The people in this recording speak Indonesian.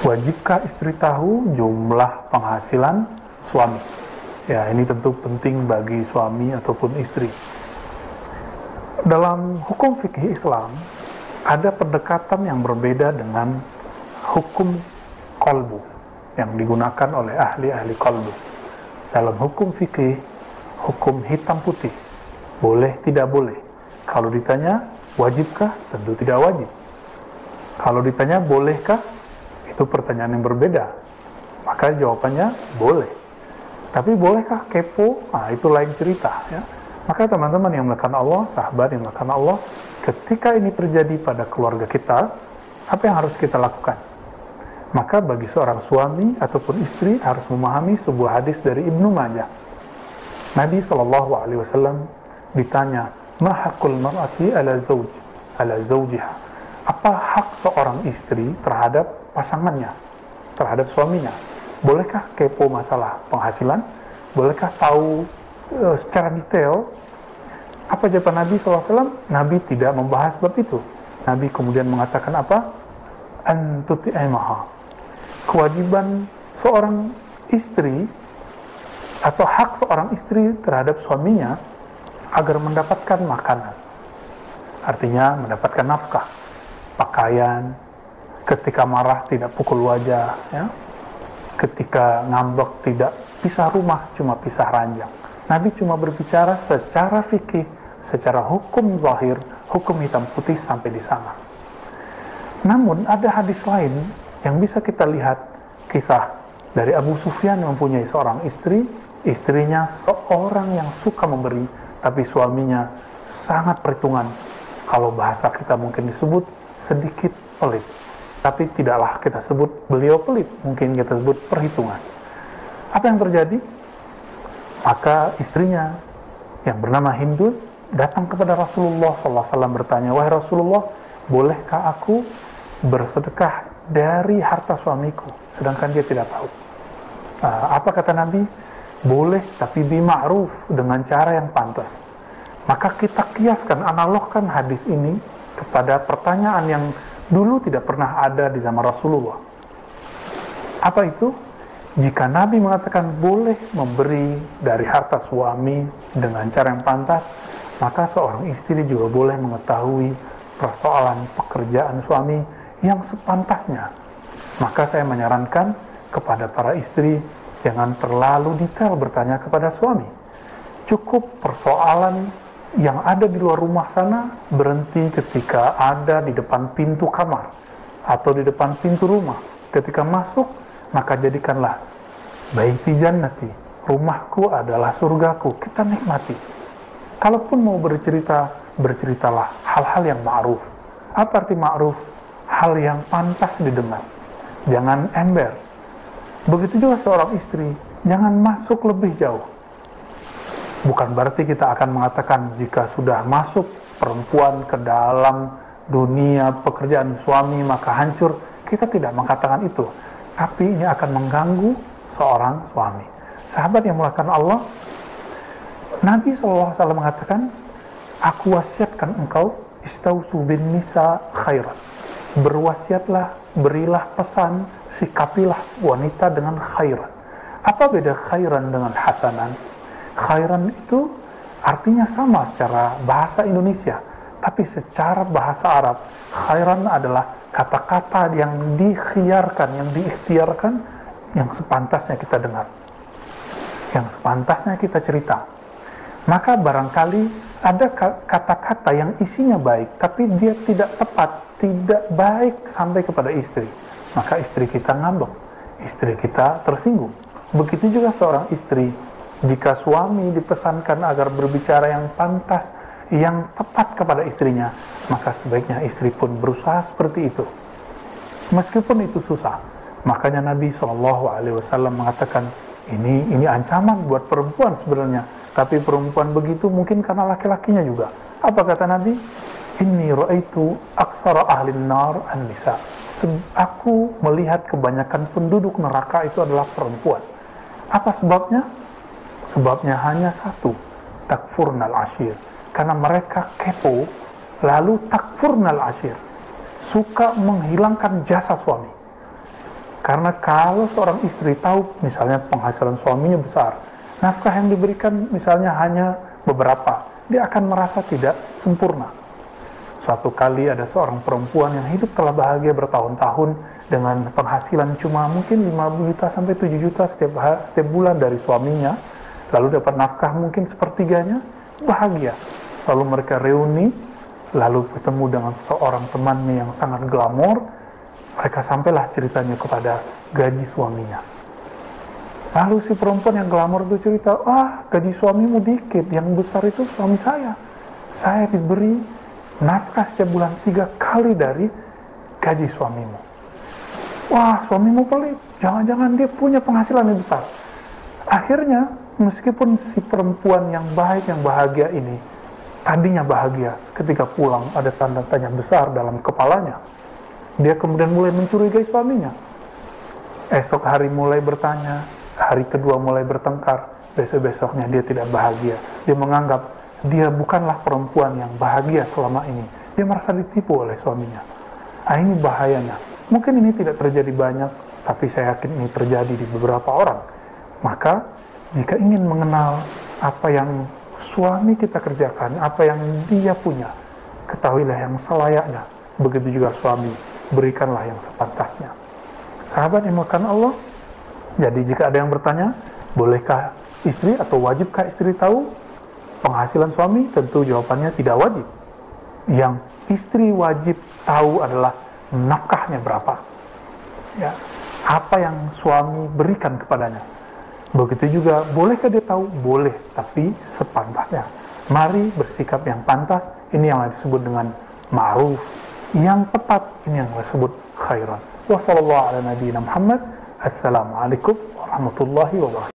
Wajibkah istri tahu jumlah penghasilan suami? Ya, ini tentu penting bagi suami ataupun istri. Dalam hukum fikih Islam, ada pendekatan yang berbeda dengan hukum qalbu yang digunakan oleh ahli-ahli qalbu. Dalam hukum fikih, hukum hitam putih, boleh tidak boleh. Kalau ditanya wajibkah, tentu tidak wajib. Kalau ditanya bolehkah, itu pertanyaan yang berbeda. Maka jawabannya boleh. Tapi bolehkah kepo? Nah, itu lain cerita, ya. Maka teman-teman yang melakukan Allah, sahabat yang melakukan Allah, ketika ini terjadi pada keluarga kita, apa yang harus kita lakukan? Maka bagi seorang suami ataupun istri harus memahami sebuah hadis dari Ibnu Majah. Nabi SAW ditanya, "Ma haqqul mar'ati ala zawjiha?" Apa hak seorang istri terhadap pasangannya, terhadap suaminya? Bolehkah kepo masalah penghasilan? Bolehkah tahu secara detail? Apa jawaban Nabi SAW? Nabi tidak membahas bab itu. Nabi kemudian mengatakan apa? Antuti'imaha. Kewajiban seorang istri atau hak seorang istri terhadap suaminya agar mendapatkan makanan. Artinya mendapatkan nafkah, pakaian, ketika marah tidak pukul wajah, ya. Ketika ngambek tidak pisah rumah, cuma pisah ranjang. Nabi cuma berbicara secara fikih, secara hukum zahir, hukum hitam putih sampai di sana. Namun ada hadis lain yang bisa kita lihat, kisah dari Abu Sufyan yang mempunyai seorang istri, istrinya seorang yang suka memberi, tapi suaminya sangat perhitungan. Kalau bahasa kita mungkin disebut sedikit pelit, tapi tidaklah kita sebut beliau pelit, mungkin kita sebut perhitungan. Apa yang terjadi? Maka istrinya yang bernama Hindun datang kepada Rasulullah SAW bertanya, "Wahai Rasulullah, bolehkah aku bersedekah dari harta suamiku?" Sedangkan dia tidak tahu. Apa kata Nabi? Boleh, tapi bima'ruf, dengan cara yang pantas. Maka kita kiaskan, analogkan hadis ini kepada pertanyaan yang dulu tidak pernah ada di zaman Rasulullah. Apa itu? Jika Nabi mengatakan boleh memberi dari harta suami dengan cara yang pantas, maka seorang istri juga boleh mengetahui persoalan pekerjaan suami yang sepantasnya. Maka saya menyarankan kepada para istri, jangan terlalu detail bertanya kepada suami. Cukup persoalan yang ada di luar rumah sana berhenti ketika ada di depan pintu kamar atau di depan pintu rumah. Ketika masuk, maka jadikanlah baiti jannati, rumahku adalah surgaku, kita nikmati. Kalaupun mau bercerita, berceritalah hal-hal yang ma'ruf. Apa arti ma'ruf? Hal yang pantas didengar, jangan ember. Begitu juga seorang istri, jangan masuk lebih jauh. Bukan berarti kita akan mengatakan jika sudah masuk perempuan ke dalam dunia pekerjaan suami maka hancur. Kita tidak mengatakan itu, tapi ini akan mengganggu seorang suami. Sahabat yang melakukan Allah, Nabi SAW mengatakan, "Aku wasiatkan engkau istausu bin nisa khairan." Berwasiatlah, berilah pesan, sikapilah wanita dengan khairan. Apa beda khairan dengan hasanan? Khairan itu artinya sama secara bahasa Indonesia, tapi secara bahasa Arab, khairan adalah kata-kata yang dikhiarkan, yang diikhtiarkan, yang sepantasnya kita dengar, yang sepantasnya kita cerita. Maka barangkali ada kata-kata yang isinya baik, tapi dia tidak tepat, tidak baik sampai kepada istri. Maka istri kita ngambek, istri kita tersinggung. Begitu juga seorang istri, jika suami dipesankan agar berbicara yang pantas, yang tepat kepada istrinya, maka sebaiknya istri pun berusaha seperti itu. Meskipun itu susah. Makanya Nabi SAW mengatakan, ini ancaman buat perempuan sebenarnya. Tapi perempuan begitu mungkin karena laki-lakinya juga. Apa kata Nabi? Inni ra'aitu aksara ahlin nar an-nisa. Aku melihat kebanyakan penduduk neraka itu adalah perempuan. Apa sebabnya? Sebabnya hanya satu, takfurnal ashir. Karena mereka kepo, lalu takfurnal ashir, suka menghilangkan jasa suami. Karena kalau seorang istri tahu misalnya penghasilan suaminya besar, nafkah yang diberikan misalnya hanya beberapa, dia akan merasa tidak sempurna. Suatu kali ada seorang perempuan yang hidup telah bahagia bertahun-tahun dengan penghasilan cuma mungkin 5 juta sampai 7 juta setiap bulan dari suaminya, lalu dapat nafkah mungkin sepertiganya, bahagia. Lalu mereka reuni, lalu ketemu dengan seorang temannya yang sangat glamor, mereka sampailah ceritanya kepada gaji suaminya. Lalu si perempuan yang glamor itu cerita, gaji suamimu dikit, yang besar itu suami saya diberi nafkah setiap bulan 3 kali dari gaji suamimu. Wah, suamimu pelit, jangan-jangan dia punya penghasilan yang besar. Akhirnya, meskipun si perempuan yang baik, yang bahagia ini tadinya bahagia, ketika pulang ada tanda tanya besar dalam kepalanya, dia kemudian mulai mencurigai suaminya. Esok hari mulai bertanya, hari kedua mulai bertengkar, besok-besoknya dia tidak bahagia. Dia menganggap dia bukanlah perempuan yang bahagia selama ini. Dia merasa ditipu oleh suaminya. Ini bahayanya. Mungkin ini tidak terjadi banyak, tapi saya yakin ini terjadi di beberapa orang. Maka, jika ingin mengenal apa yang suami kita kerjakan, apa yang dia punya, ketahuilah yang selayaknya. Begitu juga suami, berikanlah yang sepantasnya. Sahabat yang dimuliakan Allah, jadi jika ada yang bertanya, bolehkah istri atau wajibkah istri tahu penghasilan suami? Tentu jawabannya tidak wajib. Yang istri wajib tahu adalah nafkahnya berapa. Ya, apa yang suami berikan kepadanya. Begitu juga, bolehkah dia tahu? Boleh, tapi sepantasnya. Mari bersikap yang pantas, ini yang disebut dengan ma'ruf. Yang tepat, ini yang disebut khairan. Wassalamualaikum warahmatullahi wabarakatuh.